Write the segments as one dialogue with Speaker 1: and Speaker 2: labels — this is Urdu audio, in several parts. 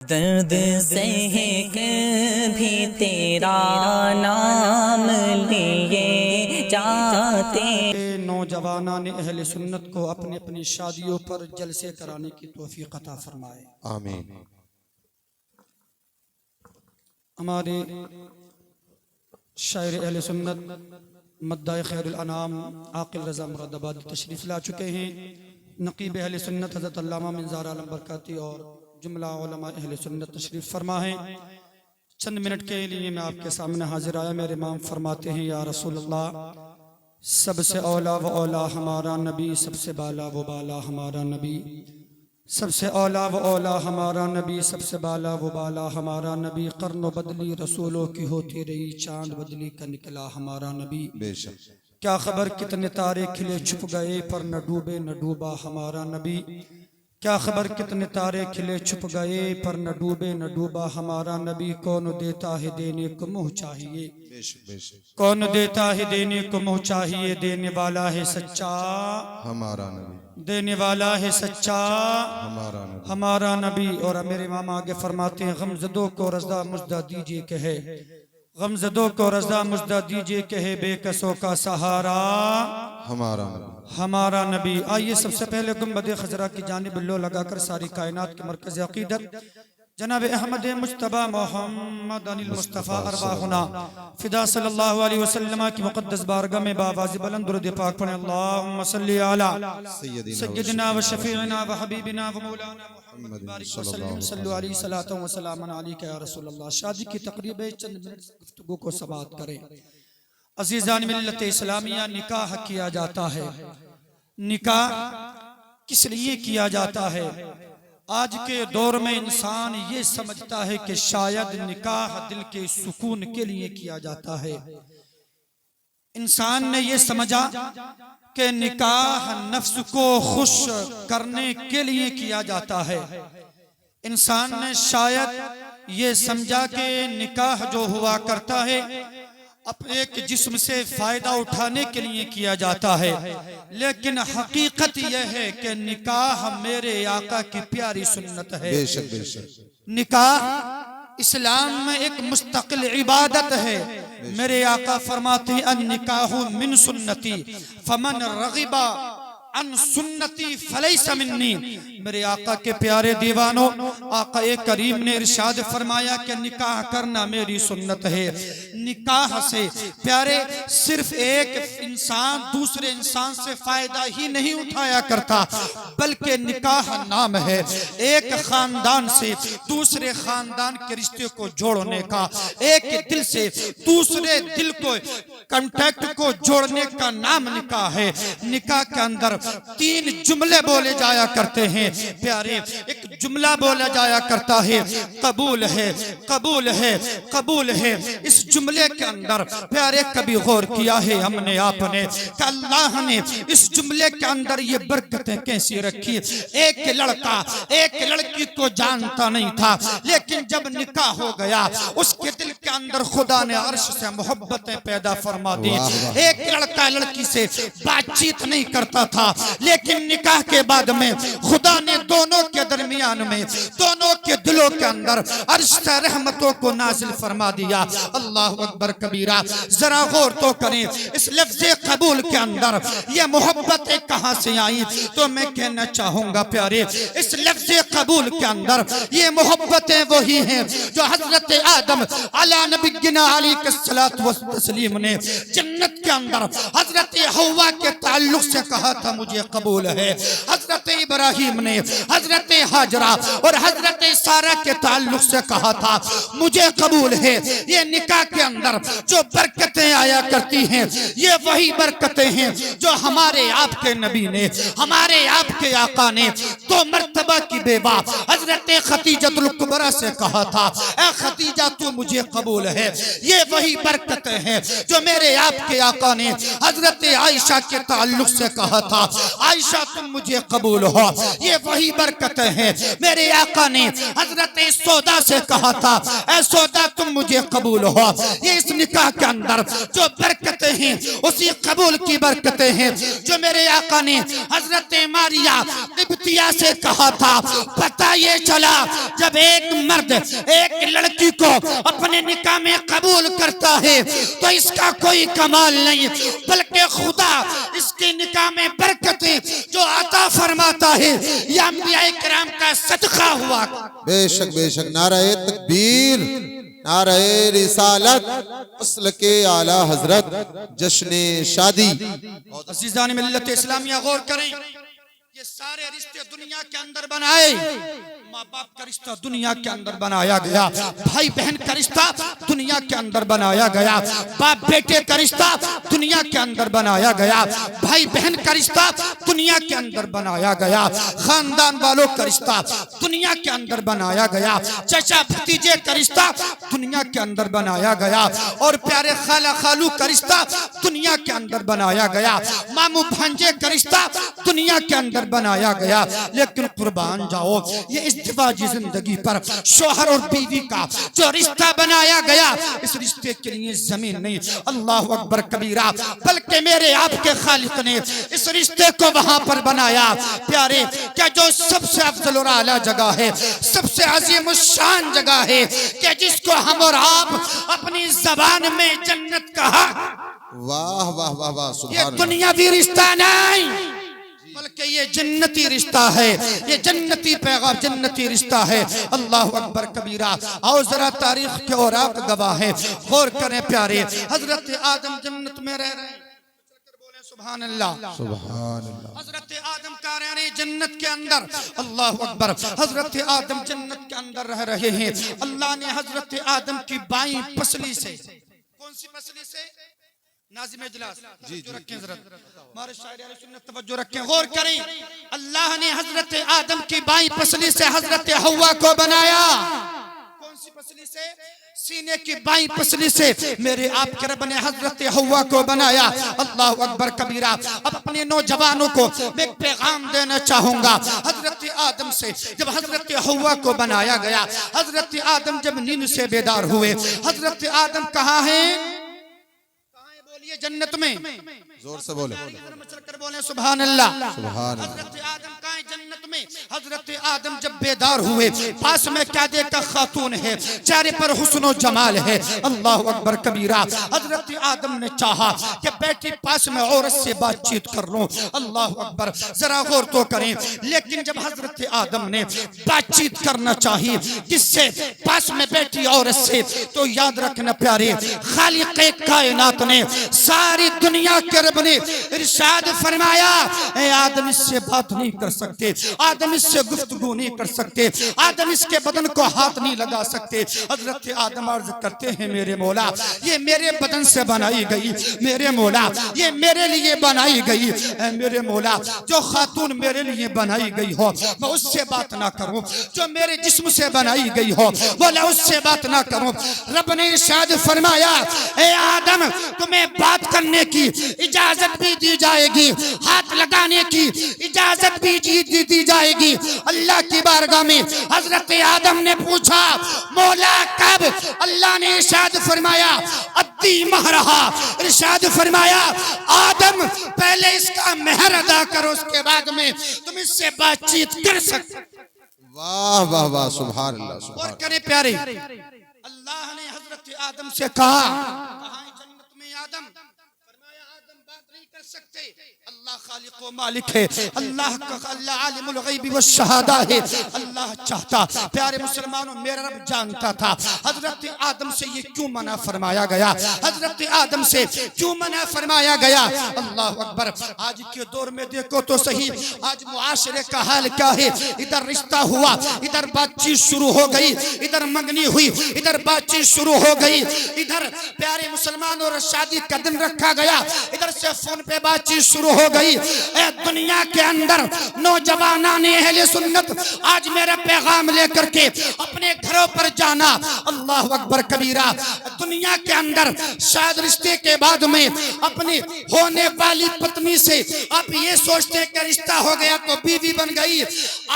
Speaker 1: درد سہ بھی تیرا نام لیے جاتے۔
Speaker 2: نوجوانان اہل سنت کو اپنی اپنی شادیوں پر جلسے کرانے کی توفیق عطا فرمائے،
Speaker 3: آمین۔
Speaker 2: ہمارے شاعر اہل سنت مداح خیر الانام عاقل رضا مراد آبادی تشریف لا چکے ہیں۔ نقیب اہل سنت حضرت علامہ منظار عالم برکاتی اور جملہ علماء اہل سنت تشریف فرما ہیں۔ چند منٹ کے لیے میں آپ کے سامنے حاضر آیا۔ میرے امام فرماتے ہیں یا رسول اللہ، سب سے اولا و اولا ہمارا نبی، سب سے بالا و بالا ہمارا نبی، سب سے اولا و اولا ہمارا نبی، سب سے بالا و بالا ہمارا نبی۔ قرن و بدلی رسولوں کی ہوتی رہی، چاند بدلی کا نکلا ہمارا نبی۔
Speaker 3: بے شک
Speaker 2: کیا خبر کتنے تارے کھلے چھپ گئے، پر نہ ڈوبے نہ ڈوبا ہمارا نبی۔ کیا خبر کتنے تارے کھلے چھپ گئے، پر نہ ڈوبے نہ ڈوبا ہمارا نبی۔ کون دیتا ہے دینے کو منہ چاہیے،
Speaker 3: بے شک بے شک
Speaker 2: کون دیتا ہے دینے کو منہ چاہیے۔ دینے والا ہے سچا،
Speaker 3: ہمارا نبی،
Speaker 2: دینے والا ہے سچا
Speaker 3: ہمارا نبی۔
Speaker 2: ہمارا نبی۔ اور میرے امام آگے فرماتے ہیں غمزدوں کو رضا مزدہ دیجئے کہے، غمزدوں کو رضا مزدہ دیجئے کہے، بے کسوں کا سہارا
Speaker 3: ہمارا نبی۔
Speaker 2: ہمارا نبی۔ آئیے سب سے پہلے گنبد خضرا کی جانب لو لگا کر ساری کائنات کے مرکز عقیدت جناب احمد مجتبی محمد المصطفیٰ ارواحنا فدا صلی اللہ علیہ وسلم کی مقدس بارگاہ میں باواز بلند درود پاک پڑھیں۔ اللہم صلی علی سیدنا و شفیعنا و حبیبنا و مولانا محمد بارک وسلم صلو علیہ صلاۃ و سلام علیکہ یا رسول اللہ۔ شادی کی تقریب چند منٹ گفتگو کو سماعت کریں۔ عزیزان ملت اسلامیہ، نکاح کیا جاتا ہے۔ نکاح کس لیے کیا جاتا ہے؟ آج کے دور میں انسان یہ سمجھتا ہے کہ شاید نکاح دل کے سکون کے لیے کیا جاتا ہے۔ انسان نے یہ سمجھا کہ نکاح نفس کو خوش کرنے کے لیے کیا جاتا ہے۔ انسان نے شاید یہ سمجھا کہ نکاح جو ہوا کرتا ہے اپنے ایک جسم سے فائدہ اٹھانے کے لیے کیا جاتا ہے، لیکن حقیقت یہ ہے کہ نکاح میرے آقا کی پیاری سنت ہے۔
Speaker 3: بے شک بے شک
Speaker 2: نکاح اسلام میں ایک مستقل عبادت ہے۔ میرے آقا فرماتے ہیں النکاح من سنتی فمن رغب ان سنتی فلیس منی۔ میرے آقا کے پیارے دیوانوں، آقا کریم نے ارشاد فرمایا کہ نکاح کرنا میری سنت ہے۔ نکاح سے پیارے صرف ایک انسان دوسرے انسان سے فائدہ ہی نہیں اٹھایا کرتا، بلکہ نکاح نام ہے ایک خاندان سے دوسرے خاندان کے رشتے کو جوڑنے کا، ایک دل سے دوسرے دل کو کنٹیکٹ کو جوڑنے کا نام نکاح ہے۔ نکاح کے اندر تین جملے بولے جایا کرتے ہیں پیارے۔ ایک جملہ بولا جایا کرتا ہے قبول ہے، قبول ہے، قبول ہے۔ اس جملے کے اندر پیارے کبھی غور کیا ہے ہم نے آپ نے کہ اللہ نے اس جملے کے اندر یہ برکتیں کیسی رکھی؟ ایک لڑکا ایک لڑکی کو جانتا نہیں تھا، لیکن جب نکاح ہو گیا اس کے دل کے اندر خدا نے عرش سے محبتیں پیدا فرما دی۔ ایک لڑکا لڑکی سے بات چیت نہیں کرتا تھا، لیکن نکاح کے بعد میں خدا نے دونوں کے درمیان میں دونوں کے دلوں کے اندر عرش سے رحمتوں کو نازل فرما دیا۔ اللہ اکبر کبیرہ۔ ذرا غور تو کریں اس لفظ قبول کے اندر یہ محبتیں کہاں سے آئیں؟ تو میں کہنا چاہوں گا پیارے اس لفظ قبول کے اندر یہ محبتیں وہی ہیں جو حضرت آدم علی نبینا علیہ الصلوۃ والتسلیم نے جنت کے اندر حضرت حوا کے تعلق سے کہا تھا مجھے قبول ہے۔ حضرت ابراہیم نے حضرت حاجرہ اور حضرت سارہ کے تعلق سے کہا تھا مجھے قبول ہے۔ یہ نکاح کے اندر جو برکتیں آیا کرتی ہیں یہ وہی برکتیں ہیں جو ہمارے آپ کے نبی نے ہمارے آپ کے آقا نے 2 مرتبہ کی بیوہ حضرت خدیجہ الکبریٰ سے کہا تھا اے خدیجہ تو مجھے قبول قبول ہے۔ یہ وہی برکتیں ہیں جو میرے آپ کے آقا نے حضرت عائشہ کے تعلق سے کہا تھا، عائشہ تم مجھے قبول ہو۔ یہ وہی برکتیں ہیں میرے آقا نے حضرت سودا سے کہا تھا، اے سودا تم مجھے قبول ہو۔ یہ اس نکاح کے اندر جو برکتیں ہیں اسی قبول کی برکتیں ہیں جو میرے آقا نے حضرت ماریہ قبطیہ سے کہا تھا۔ پتہ یہ چلا جب ایک مرد ایک لڑکی کو اپنے نکاح میں قبول کرتا ہے تو اس کا کوئی کمال نہیں، بلکہ خدا اس کے نکاح میں برکتیں جو عطا فرماتا ہے یہ انبیاء کرام کا صدقہ ہوا۔
Speaker 3: بے شک نعرہ تکبیر، نعرہ رسالت، مسلک اعلی حضرت، جشن شادی۔
Speaker 2: عزیزان ملت اسلامیہ غور کریں، یہ سارے رشتے دنیا کے اندر بنائے، ماں باپ کا رشتہ دنیا کے اندر بنایا گیا، بھائی بہن کا رشتہ دنیا کے اندر بنایا گیا، باپ بیٹے کا رشتہ دنیا کے اندر بنایا گیا، بھائی بہن کا رشتہ دنیا کے اندر بنایا گیا، خاندان والوں کا رشتہ دنیا کے اندر بنایا گیا، چچا بھتیجے کا رشتہ دنیا کے اندر بنایا گیا، اور پیارے خالہ خالو کا رشتہ دنیا کے اندر بنایا گیا، ماموں بھانجے کا رشتہ دنیا کے اندر بنایا گیا۔ لیکن قربان جاؤ، یہ ازدواجی زندگی پر شوہر اور بیوی کا جو رشتہ بنایا گیا، اس رشتے کے لیے زمین نہیں، اللہ اکبر کبیرہ، بلکہ میرے آپ کے خالق نے اس رشتے کو وہاں پر بنایا۔ پیارے، کیا جو سب سے افضل اور اعلیٰ جگہ ہے، سب سے عظیم الشان جگہ ہے کہ جس کو ہم اور آپ اپنی زبان میں جنت کہا،
Speaker 3: واہ واہ واہ واہ، سبحان
Speaker 2: یہ
Speaker 3: اللہ۔
Speaker 2: دنیاوی رشتہ نہیں بلکہ یہ جنتی رشتہ ہے، یہ جنتی پیغام، جنتی رشتہ ہے۔ اللہ اکبر کبیرہ۔ آؤ ذرا تاریخ کے اوراق گواہ ہیں، غور کریں پیارے، حضرت آدم جنت میں رہ رہے ہیں، سبحان اللہ،
Speaker 3: سبحان اللہ۔
Speaker 2: حضرت آدم کا رہنے جنت کے اندر، اللہ اکبر، حضرت آدم جنت کے اندر رہ رہے ہیں۔ اللہ نے حضرت آدم کی بائیں پسلی سے، کون سی پسلی سے؟ ناظم اجلاس توجہ رکھیں، حضرت ہمارے شاعر اہل سنت توجہ رکھیں، غور کریں، اللہ نے حضرت آدم کی بائیں پسلی سے حضرت حوا کو بنایا۔ کون سی پسلی سے؟ سینے کی بائیں پسلی سے میرے آپ کے رب نے حضرت حوا کو بنایا۔ اللہ اکبر کبیرہ۔ اب اپنے نوجوانوں کو میں ایک پیغام دینا چاہوں گا، حضرت آدم سے جب حضرت حوا کو بنایا گیا، حضرت آدم جب نیند سے بیدار ہوئے، حضرت آدم کہاں ہیں؟ یہ جنت میں،
Speaker 3: زور سے بولے،
Speaker 2: بولیں سبحان اللہ۔
Speaker 3: سبحان اللہ۔
Speaker 2: حضرت آدم کہاں ہیں؟ جنت میں۔ حضرت آدم جب بیدار ہوئے، پاس میں کیا دیکھا؟ خاتون ہے، چہرے پر حسن و جمال ہے، اللہ اکبر کبیرہ۔ حضرت آدم نے چاہا کہ بیٹی پاس میں عورت سے بات چیت کر لوں، اللہ اکبر، ذرا غور تو کریں۔ لیکن جب حضرت آدم نے بات چیت کرنا چاہی کس سے؟ پاس میں بیٹی عورت سے، تو یاد رکھنا پیارے، خالق کائنات نے، ساری دنیا کے رب نے ارشاد فرمایا، اے آدم اس سے بات نہیں کر سکتے، آدم اس سے گفتگو نہیں کر سکتے، آدم اس کے بدن کو ہاتھ نہیں لگا سکتے۔ حضرت آدم عرض کرتے ہیں، میرے مولا یہ میرے بدن سے بنائی گئی، میرے مولا یہ میرے لیے بنائی گئی، اے میرے مولا جو خاتون میرے لیے بنائی گئی ہو میں اس سے بات نہ کروں، جو میرے جسم سے بنائی گئی ہو مولا اس سے بات نہ کروں۔ رب نے ارشاد فرمایا، اے آدم تمہیں بات کرنے کی اجازت بھی دی جائے گی، ہاتھ لگانے کی اجازت بھی دی جائے گی۔ اللہ کی بارگاہ میں حضرت آدم نے پوچھا، مولا کب؟ اللہ نے ارشاد فرمایا، ادی مہرہا، ارشاد فرمایا آدم پہلے اس کا مہر ادا کرو، اس کے بعد میں تم اس سے بات چیت کر سکتے۔
Speaker 3: واہ واہ واہ، سبحان اللہ،
Speaker 2: اور
Speaker 3: سبحان اللہ۔
Speaker 2: کریں پیارے، اللہ نے حضرت آدم سے کہا، کہاں جنت میں آدم؟ فرمایا آدم بات نہیں کر سکتے، اللہ خالق و مالک ہے، اللہ عالم الغیب والشہادہ ہے، اللہ چاہتا۔ پیارے مسلمانوں، میرا رب جانتا تھا حضرت آدم سے یہ کیوں منع فرمایا گیا، حضرت آدم سے کیوں منع فرمایا گیا۔ اللہ اکبر۔ آج کے دور میں دیکھو تو صحیح، آج معاشرے کا حال کیا ہے، ادھر رشتہ ہوا، ادھر بات چیت شروع ہو گئی، ادھر منگنی ہوئی، ادھر بات چیت شروع ہو گئی، ادھر پیارے مسلمانوں شادی کا دن رکھا گیا، ادھر سے فون پہ بات چیت شروع ہو گئی۔ گئی۔ اے دنیا کے اندر نوجوانان اہل سنت، آج میرا پیغام لے کر کے اپنے گھروں پر جانا، اللہ اکبر کبیرہ۔ دنیا کے اندر شاید رشتے کے بعد میں اپنی ہونے والی پتنی سے آپ یہ سوچتے ہیں کہ رشتہ ہو گیا تو بیوی بن گئی۔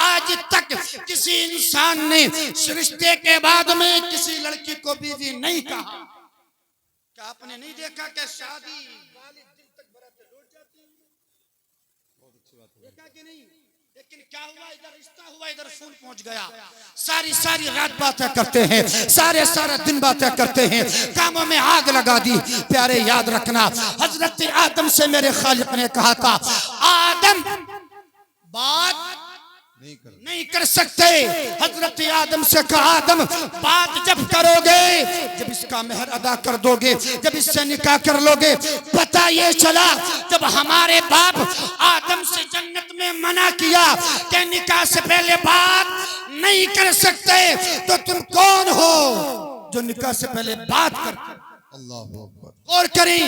Speaker 2: آج تک کسی انسان نے رشتے کے بعد میں کسی لڑکی کو بیوی نہیں کہا۔ کیا آپ نے نہیں دیکھا کہ شادی والی دل تک براتیں لوٹ جاتی ہیں؟ دیکھا کہ نہیں؟ لیکن کیا ہوا، ادھر رشتہ ہوا، ادھر پھول پہنچ گیا۔ ساری رات باتیں کرتے ہیں، سارا دن باتیں کرتے ہیں، کاموں میں آگ لگا دی۔ پیارے یاد رکھنا، حضرت آدم سے میرے خالق نے کہا تھا آدم بات نہیں کر سکتے۔ حضرت آدم سے کہا آدم بات جب کرو گے، جب اس کا مہر ادا کر دو گے، جب اس سے نکاح کر لو گے۔ پتہ یہ چلا جب ہمارے باپ آدم سے جنت میں منع کیا کہ نکاح سے پہلے بات نہیں کر سکتے، تو تم کون ہو جو نکاح سے پہلے بات کرتے؟
Speaker 3: اللہ اکبر۔
Speaker 2: غور کریں،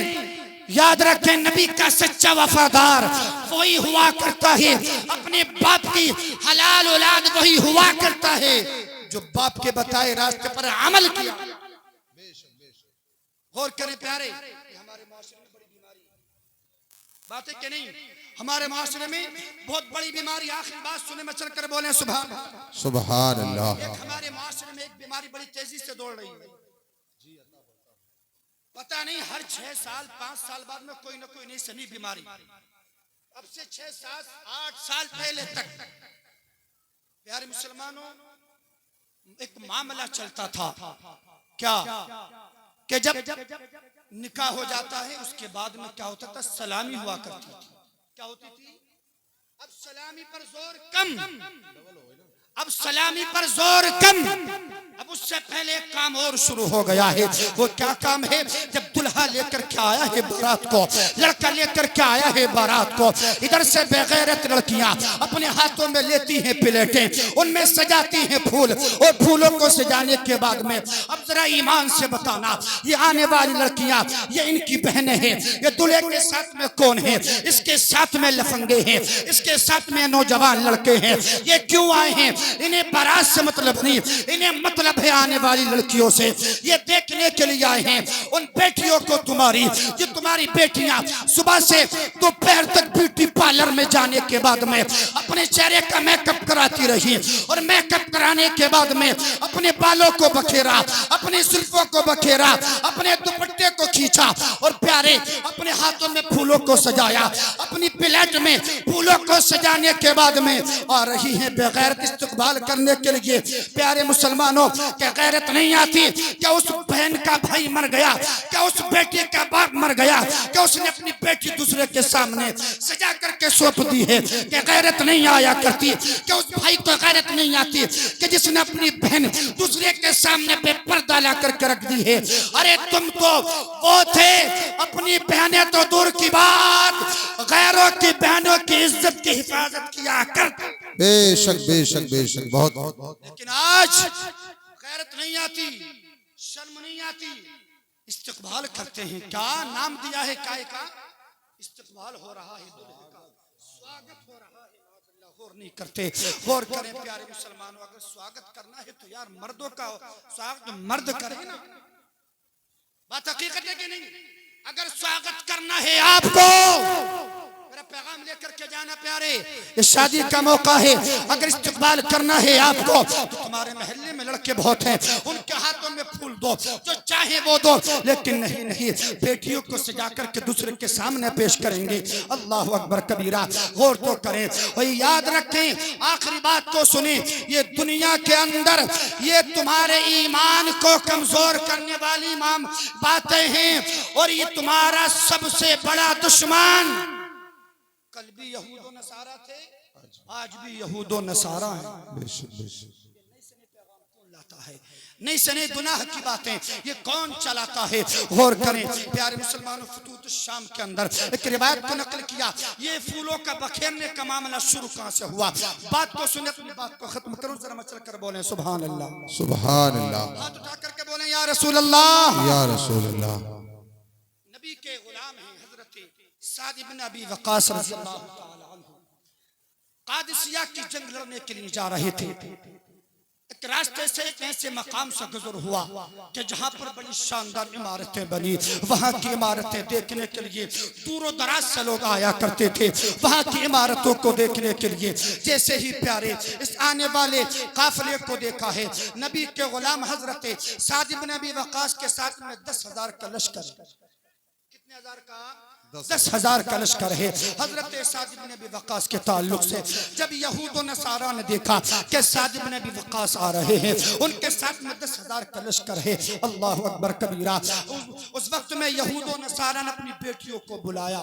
Speaker 2: یاد رکھیں، نبی کا سچا وفادار وہی ہوا کرتا ہے، اپنے باپ کی حلال اولاد وہی ہوا کرتا ہے جو باپ کے بتائے راستے پر عمل کیا۔ غور کریں پیارے، یہ ہمارے معاشرے میں بڑی بیماری بات ہے کہ نہیں؟ ہمارے معاشرے میں بہت بڑی بیماری، آخری بات سنے میں چل کر بولیں سبحان اللہ۔
Speaker 3: سبحان اللہ۔
Speaker 2: ایک ہمارے معاشرے میں ایک بیماری بڑی تیزی سے دوڑ رہی ہے، پتہ نہیں ہر 6 سال 5 سال بعد میں کوئی نہ کوئی نئی سنی بیماری۔ اب سے 6 7 8 سال پہلے تک پیارے مسلمانوں ایک معاملہ چلتا تھا، کیا کہ جب نکاح ہو جاتا ہے اس کے بعد میں کیا ہوتا تھا، سلامی ہوا کرتی تھی۔ کیا ہوتی تھی؟ اب سلامی پر زور کم، اب سلامی پر زور کم۔ اب اس سے پہلے ایک کام اور شروع ہو گیا ہے۔ وہ کیا کام ہے؟ جب دلہا لے کر کے آیا ہے بارات کو، لڑکا لے کر کے آیا ہے بارات کو، ادھر سے بے غیرت لڑکیاں اپنے ہاتھوں میں لیتی ہیں پلیٹیں، ان میں سجاتی ہیں پھول، اور پھولوں کو سجانے کے بعد میں اب ذرا ایمان سے بتانا، یہ آنے والی لڑکیاں یہ ان کی بہنیں ہیں، یہ دلہے کے ساتھ میں کون ہیں؟ اس کے ساتھ میں لفنگے ہیں، اس کے ساتھ میں نوجوان لڑکے ہیں۔ یہ کیوں آئے ہیں؟ انہیں بارات سے مطلب نہیں، انہیں مطلب ہے آنے والی لڑکیوں سے۔ یہ دیکھنے کے لیے آئے ہیں ان بیٹیوں کو تمہاری، جو تمہاری بیٹیاں صبح سے دوپہر تک بیوٹی پارلر میں جانے کے بعد میں اپنے چہرے کا میک اپ کراتی رہی، اور میک اپ کرانے کے بعد میں اپنے بالوں کو بکھیرا، اپنی زلفوں کو بکھیرا، اپنے دوپٹے کو کھینچا، اور پیارے اپنے ہاتھوں میں پھولوں کو سجایا، اپنی پلیٹ میں پھولوں کو سجانے کے بعد میں آ رہی ہیں بغیر استقبال کرنے کے لیے۔ پیارے مسلمانوں، کہ غیرت نہیں آتی؟ کیا اس بہن کا بھائی مر گیا؟ کیا اس بیٹی کا باپ مر گیا کہ اس نے اپنی بیٹی دوسرے کے سامنے سجا کر کے سونپ دی ہے؟ کہ غیرت نہیں آیا کرتی؟ کہ اس بھائی کو غیرت نہیں آتی کہ جس نے اپنی بہن دوسرے کے سامنے پہ پردہ لا کر کے رکھ دی ہے؟ ارے تم تو وہ تھے، اپنی بہنیں تو دور کی بات، غیروں کی بہنوں کی عزت کی حفاظت کیا کرتے۔
Speaker 3: بے شک بے شک بے شک، بہت۔
Speaker 2: لیکن آج غیرت نہیں آتی، شرم نہیں آتی، استقبال کرتے ہیں۔ کیا نام دیا ہے کائے کا؟ استقبال ہو رہا ہے، دلہے کا سواگت ہو رہا ہے، غور نہیں کرتے۔ غور کریں پیارے مسلمانوں، اگر سواگت کرنا ہے تو یار مردوں کا سواگت مرد کرے نا، بات حقیقت ہے کہ نہیں؟ اگر سواگت کرنا ہے آپ کو، میرا پیغام لے کر کے جانا پیارے، یہ شادی کا موقع ہے، اگر استقبال کرنا ہے آپ کو تو تمہارے محلے میں لڑکے بہت ہیں، ان کے ہاتھوں میں پھول دو، جو چاہے وہ دو، لیکن نہیں بیٹیوں کو سجا کر کے دوسرے کے سامنے پیش کریں گے۔ اللہ اکبر کبیرہ، غور تو کریں اور یاد رکھیں، آخری بات کو سنیں، یہ دنیا کے اندر یہ تمہارے ایمان کو کمزور کرنے والی باتیں ہیں، اور یہ تمہارا سب سے بڑا دشمن کل بھی یہود و نصارہ تھے، آج بھی یہود و نصارہ ہیں۔
Speaker 3: بے شک بے شک۔
Speaker 2: نہیں سنے گناہ کی باتیں یہ کون چلاتا ہے؟ غور کریں پیارے مسلمانوں، فتوت الشام کے اندر ایک روایت کو نقل کیا، یہ پھولوں کا بکھیرنے کا معاملہ شروع کہاں سے ہوا؟ بات کو سنے، اپنی بات کو ختم کروں، ذرا مچل کر بولیں سبحان اللہ،
Speaker 3: سبحان اللہ،
Speaker 2: ہاتھ اٹھا کر کے بولیں یا رسول اللہ،
Speaker 3: یا رسول اللہ۔
Speaker 2: نبی کے غلام ہیں حضرت سعد بن ابی وقاص رضی اللہ تعالی عنہ قادسیہ کی جنگ لڑنے کے لیے جا رہے تھے. ایک راستے سے ایک ایسے مقام سے گزر ہوا کہ جہاں پر بڑی شاندار عمارتیں بنی. وہاں کی عمارتیں دیکھنے کے لیے دور و دراز سے لوگ آیا کرتے تھے. وہاں کی عمارتوں کو دیکھنے کے لیے جیسے ہی پیارے اس آنے والے قافلے کو دیکھا ہے. نبی کے غلام حضرت سعد بن ابی وقاص کے ساتھ میں 10,000 کا لشکر. کتنے ہزار کا؟ 10,000 کا لشکر ہے. حضرت سعد بن ابی وقاص کے تعلق سے جب یہود و نصارہ نے دیکھا کہ سعد بن ابی وقاص آ رہے ہیں, ان کے ساتھ میں 10,000 کا لشکر ہے. اللہ اکبر کبیرہ. اس وقت میں یہود و نصارہ نے اپنی بیٹیوں کو بلایا.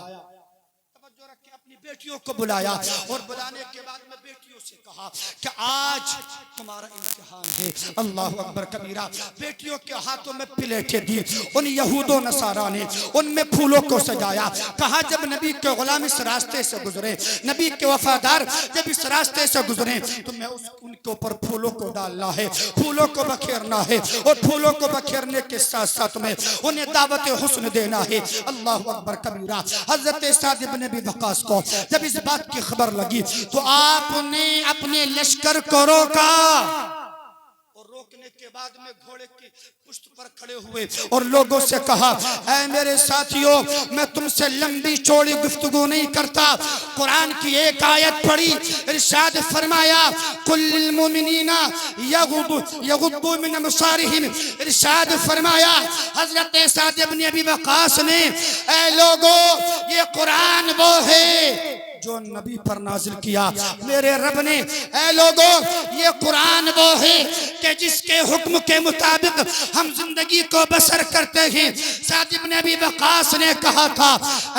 Speaker 2: توجہ رکھیں, اپنی بیٹیوں کو بلایا اور بلانے کے بعد میں بیٹیوں سے کہا کہ آج تمہارا امتحان ہے. اللہ اکبر کبیرہ. بیٹیوں کے ہاتھوں میں پلیٹیں دی. ان یہود و نصارہ نے ان میں پھولوں کو سجایا. کہا جب نبی کے غلام اس راستے سے گزرے, نبی کے وفادار جب اس راستے سے گزرے تو میں ان کے اوپر پھولوں کو ڈالنا ہے, پھولوں کو بکھیرنا ہے, اور پھولوں کو بکھیرنے کے ساتھ ساتھ میں انہیں دعوت حسن دینا ہے. اللہ اکبر کبیرہ. حضرت سعد بن ابی وقاص کو جب اس بات کی خبر لگی تو آپ نے اپنے لشکر کو روکا, اور روکنے کے بعد میں گھوڑے کی پشت پر کھڑے ہوئے اور لوگوں سے کہا, اے میرے ساتھیوں, میں تم سے لمبی چوڑی گفتگو نہیں کرتا. قرآن کی ایک آیت پڑھی, ارشاد فرمایا قل للمؤمنین یغضوا من ابصارہم. ارشاد فرمایا حضرت سعد بن ابی وقاص نے, اے لوگوں, یہ قرآن وہ ہے جو نبی پر نازل کیا میرے رب نے. اے لوگوں, یہ قرآن وہ ہے کہ جس کے حکم کے مطابق ہم زندگی کو بسر کرتے ہیں. سعد بن ابی وقاص نے کہا تھا,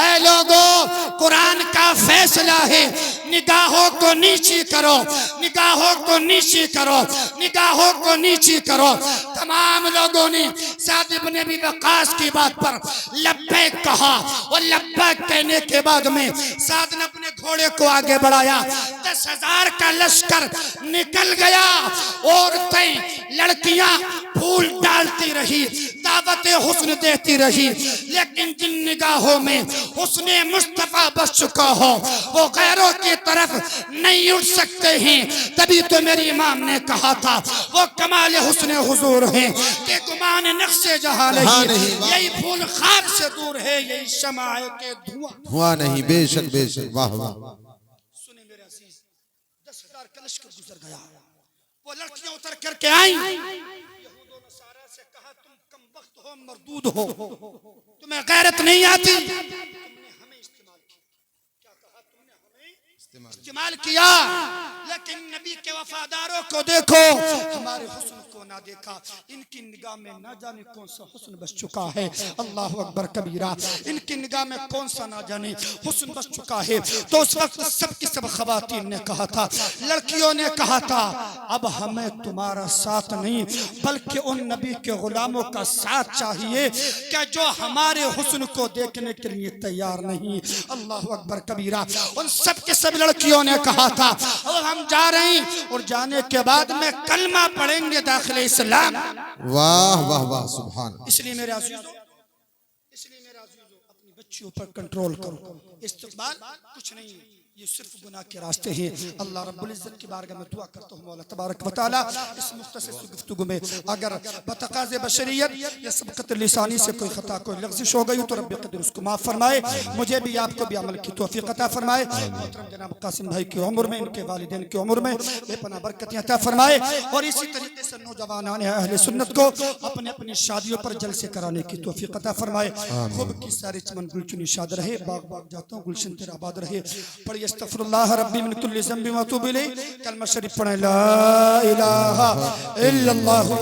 Speaker 2: اے لوگوں, قرآن کا فیصلہ ہے, نگاہوں کو نیچی کرو, نگاہوں کو نیچی کرو, نگاہوں کو نیچی کرو. تمام لوگوں نے سعد بن ابی وقاص کی بات پر لبیک کہا, اور لبیک کہنے کے بعد میں سعد نے اپنے گھوڑے کو آگے بڑھایا. 10,000 کا لشکر نکل گیا. عورتیں, لڑکیاں پھول ڈالتی رہی, دعوت حسن دیتی رہی, لیکن جن نگاہوں میں حسن مصطفیٰ بس چکا ہو وہ غیروں کی طرف نہیں اٹھ سکتے ہیں. تبھی تو میری امام نے کہا تھا وہ کمال حسن حضور ہیں کہ گمان نقش جہاں نہیں. یہی پھول خار سے دور ہے, یہی شمع کے
Speaker 3: دھواں نہیں. بے شک بے شک. واہ واہ.
Speaker 2: سنیں میرے عزیز, 10,000 کا لشکر گزر گیا. وہ لڑکیاں اتر کر کے آئیں. یہود و نصارہ سے کہا, تم کم وقت ہو, مردود ہو, تمہیں غیرت نہیں آتی. تم نے ہمیں استعمال کیا. کیا کہا تم نے ہمیں استعمال کیا, لیکن نبی کے وفاداروں کو دیکھو, ہمارے حسن کو نہ دیکھا. ان کی نگاہ میں نہ جانے کون سا حسن بس چکا ہے. اللہ اکبر کبیرہ. ان کی نگاہ میں کون سا نہ جانے حسن بس چکا ہے. تو اس وقت سب کی سب خواتین نے کہا تھا, لڑکیوں نے کہا تھا, اب ہمیں تمہارا ساتھ نہیں بلکہ ان نبی کے غلاموں کا ساتھ چاہیے کہ جو ہمارے حسن کو دیکھنے کے لیے تیار نہیں. اللہ اکبر کبیرہ. ان سب کے سب لڑکیوں نے کہا تھا, اب ہم جا رہے ہیں, اور جانے کے بعد میں کلمہ پڑھیں گے داخل اسلام.
Speaker 3: واہ واہ واہ. سبحان.
Speaker 2: اس لیے میرے عزیزوں, اپنی بچیوں پر کنٹرول کرو. استقبال کچھ نہیں ہے, یہ صرف گناہ کے راستے ہیں. اللہ رب العزت کی بارگاہ میں دعا کرتا ہوں مولا تبارک و تعالی اس مختصر گفتگو میں اگر بتقاض بشریت یا سبقت لسانی سے کوئی خطا کوئی لغزش ہو گئی تو رب قدر اس کو معاف فرمائے, مجھے بھی آپ کو بھی عمل کی توفیق عطا فرمائے. محترم جناب قاسم بھائی کی عمر میں, ان کے والدین کی عمر میں بے پناہ برکتیں عطا فرمائے, اور اسی طریقے سے نوجوانان اہل سنت کو اپنے اپنی شادیوں پر جلسے کرانے کی توفیق عطا فرمائے. خوب کی ساری چمن گل چنی شاد رہے, باغ باغ جاتا ہوں گلشن تیرا آباد رہے. پڑھیے استغفر اللہ ربی من کل ذنب و اتوب الیہ. کلمہ شریف پڑھیں, لا الہ الا اللہ.